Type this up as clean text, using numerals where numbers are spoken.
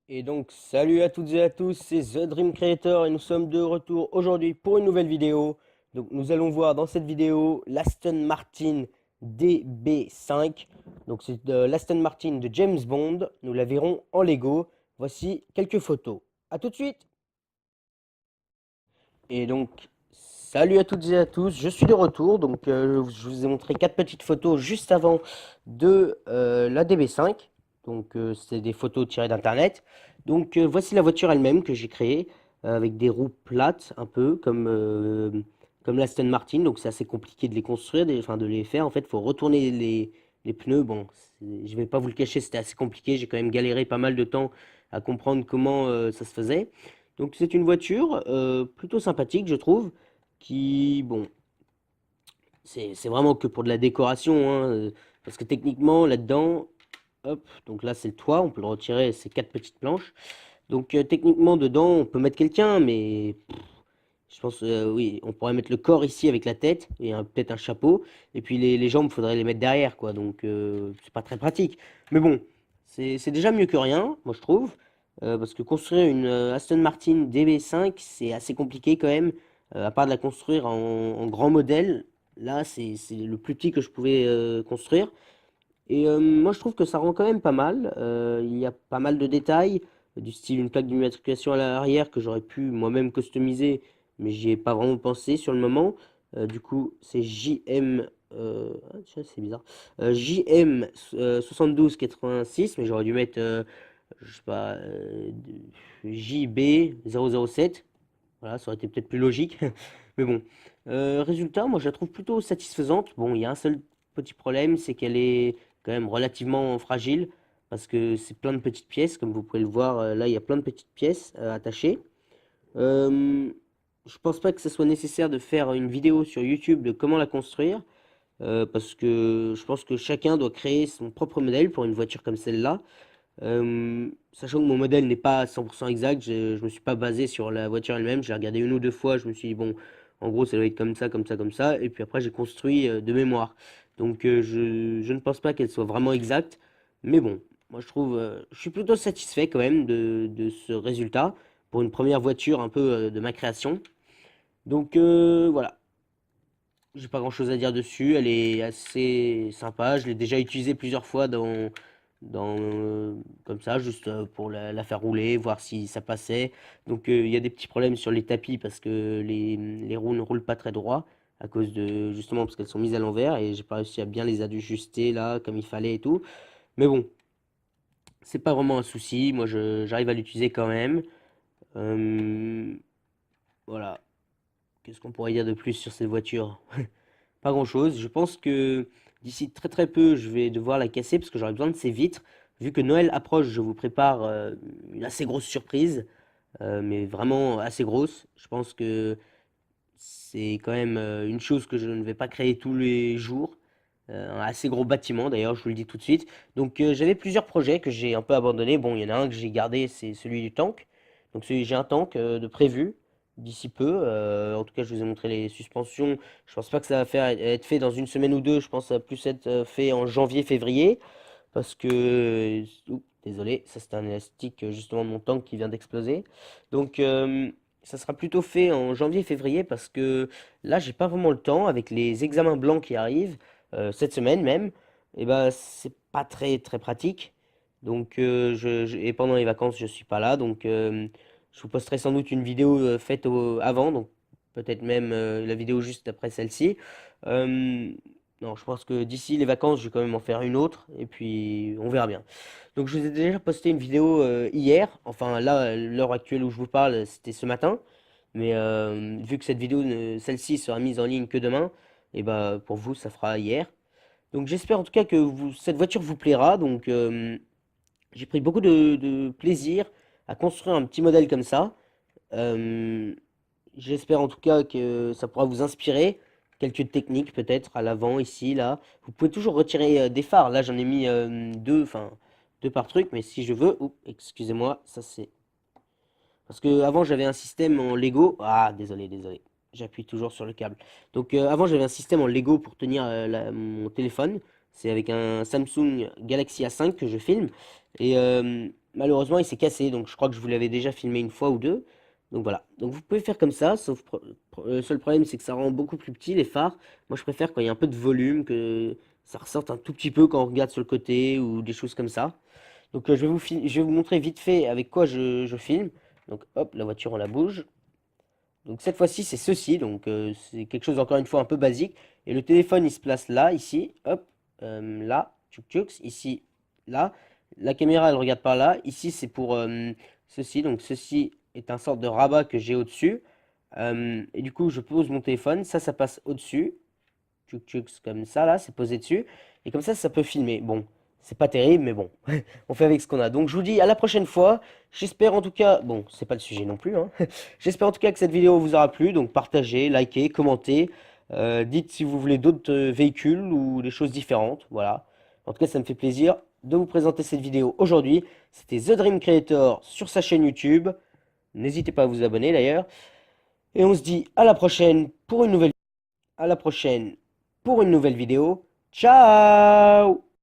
Et donc, salut à toutes et à tous, c'est The Dream Creator et nous sommes de retour aujourd'hui pour une nouvelle vidéo. Donc, nous allons voir dans cette vidéo l'Aston Martin DB5. Donc, c'est l'Aston Martin de James Bond. Nous la verrons en Lego. Voici quelques photos. À tout de suite! Et donc, salut à toutes et à tous, je suis de retour. Donc, je vous ai montré quatre petites photos juste avant de la DB5. Donc, c'est des photos tirées d'Internet. Donc, voici la voiture elle-même que j'ai créée avec des roues plates, un peu comme l'Aston Martin. Donc, c'est assez compliqué de les construire, enfin de les faire. En fait, il faut retourner les pneus. Bon, je ne vais pas vous le cacher, c'était assez compliqué. J'ai quand même galéré pas mal de temps à comprendre comment ça se faisait. Donc c'est une voiture plutôt sympathique, je trouve, qui, bon, c'est vraiment que pour de la décoration, hein, parce que techniquement, là-dedans, hop, donc là c'est le toit, on peut le retirer, c'est quatre petites planches. Donc techniquement, dedans, on peut mettre quelqu'un, mais je pense, oui, on pourrait mettre le corps ici avec la tête et peut-être un chapeau, et puis les jambes, il faudrait les mettre derrière, quoi, donc c'est pas très pratique. Mais bon, c'est déjà mieux que rien, moi je trouve, parce que construire une Aston Martin DB5, c'est assez compliqué quand même, à part de la construire en grand modèle, là c'est le plus petit que je pouvais construire. Et moi, je trouve que ça rend quand même pas mal. Il y a pas mal de détails, du style une plaque d'immatriculation à l'arrière que j'aurais pu moi-même customiser, mais j'y ai pas vraiment pensé sur le moment. Du coup, c'est JM, ah, tiens, c'est bizarre, JM 7286, mais j'aurais dû mettre, je sais pas, JB 007. Voilà, ça aurait été peut-être plus logique. Mais bon, résultat, moi je la trouve plutôt satisfaisante. Bon, il y a un seul petit problème, c'est qu'elle est quand même relativement fragile parce que c'est plein de petites pièces, comme vous pouvez le voir. Là, il y a plein de petites pièces attachées. Euh, je pense pas que ce soit nécessaire de faire une vidéo sur YouTube de comment la construire parce que je pense que chacun doit créer son propre modèle pour une voiture comme celle-là. Sachant que mon modèle n'est pas 100% exact, je me suis pas basé sur la voiture elle-même, j'ai regardé une ou deux fois, je me suis dit bon, en gros ça doit être comme ça, comme ça, comme ça, et puis après j'ai construit de mémoire. Donc je ne pense pas qu'elle soit vraiment exacte, mais bon, moi je trouve, je suis plutôt satisfait quand même de ce résultat pour une première voiture un peu de ma création. Donc voilà, j'ai pas grand-chose à dire dessus, elle est assez sympa, je l'ai déjà utilisée plusieurs fois comme ça, juste pour la faire rouler, voir si ça passait. Donc il y a des petits problèmes sur les tapis parce que les roues ne roulent pas très droit à cause de justement parce qu'elles sont mises à l'envers et j'ai pas réussi à bien les ajuster là comme il fallait et tout. Mais bon, c'est pas vraiment un souci, moi j'arrive à l'utiliser quand même. Euh, voilà, qu'est-ce qu'on pourrait dire de plus sur cette voiture? Pas grand-chose. Je pense que d'ici très très peu, je vais devoir la casser parce que j'aurai besoin de ces vitres. Vu que Noël approche, je vous prépare une assez grosse surprise, mais vraiment assez grosse. Je pense que c'est quand même une chose que je ne vais pas créer tous les jours. Un assez gros bâtiment d'ailleurs, je vous le dis tout de suite. Donc j'avais plusieurs projets que j'ai un peu abandonnés. Bon, il y en a un que j'ai gardé, c'est celui du tank. Donc j'ai un tank de prévu d'ici peu. En tout cas, je vous ai montré les suspensions. Je pense pas que ça va être fait dans une semaine ou deux. Je pense que ça va plus être fait en janvier, février. Parce que... oups, désolé, ça c'est un élastique justement de mon tank qui vient d'exploser. Donc ça sera plutôt fait en janvier, février parce que là j'ai pas vraiment le temps avec les examens blancs qui arrivent cette semaine même. Et ben c'est pas très très pratique. Donc et pendant les vacances je suis pas là. Donc je vous posterai sans doute une vidéo faite avant. Donc peut-être même la vidéo juste après celle-ci. Euh, non, je pense que d'ici les vacances, je vais quand même en faire une autre, et puis on verra bien. Donc je vous ai déjà posté une vidéo hier, enfin là, à l'heure actuelle où je vous parle, c'était ce matin, mais vu que cette vidéo, celle-ci sera mise en ligne que demain, et bah pour vous, ça fera hier. Donc j'espère en tout cas que cette voiture vous plaira, donc j'ai pris beaucoup de plaisir à construire un petit modèle comme ça. Euh, J'espère en tout cas que ça pourra vous inspirer. Quelques techniques peut-être à l'avant, ici, là. Vous pouvez toujours retirer des phares. Là, j'en ai mis deux, enfin deux par truc, mais si je veux... Oups, excusez-moi, ça c'est... Parce que avant j'avais un système en Lego. Ah, désolé, désolé. J'appuie toujours sur le câble. Donc avant j'avais un système en Lego pour tenir mon téléphone. C'est avec un Samsung Galaxy A5 que je filme. Et malheureusement il s'est cassé, donc je crois que je vous l'avais déjà filmé une fois ou deux. Donc voilà, donc vous pouvez faire comme ça, sauf le seul problème c'est que ça rend beaucoup plus petit les phares. Moi je préfère quand il y a un peu de volume, que ça ressorte un tout petit peu quand on regarde sur le côté ou des choses comme ça. Donc je vais vous montrer vite fait avec quoi je filme. Donc hop, la voiture on la bouge. Donc cette fois-ci c'est ceci, donc c'est quelque chose encore une fois un peu basique. Et le téléphone il se place là, ici, hop, là, tchouk tchouk, ici, là. La caméra elle regarde par là, ici c'est pour ceci, donc ceci est un sorte de rabat que j'ai au-dessus. Et du coup je pose mon téléphone, ça passe au-dessus, tchouk tchouk, comme ça là, c'est posé dessus. Et comme ça peut filmer. Bon, c'est pas terrible, mais bon, on fait avec ce qu'on a. Donc je vous dis à la prochaine fois. J'espère en tout cas, bon, c'est pas le sujet non plus, hein. J'espère en tout cas que cette vidéo vous aura plu. Donc partagez, likez, commentez. Dites si vous voulez d'autres véhicules ou des choses différentes. Voilà. En tout cas, ça me fait plaisir de vous présenter cette vidéo aujourd'hui. C'était The Dream Creator sur sa chaîne YouTube. N'hésitez pas à vous abonner d'ailleurs. Et on se dit à la prochaine pour une nouvelle vidéo. Ciao!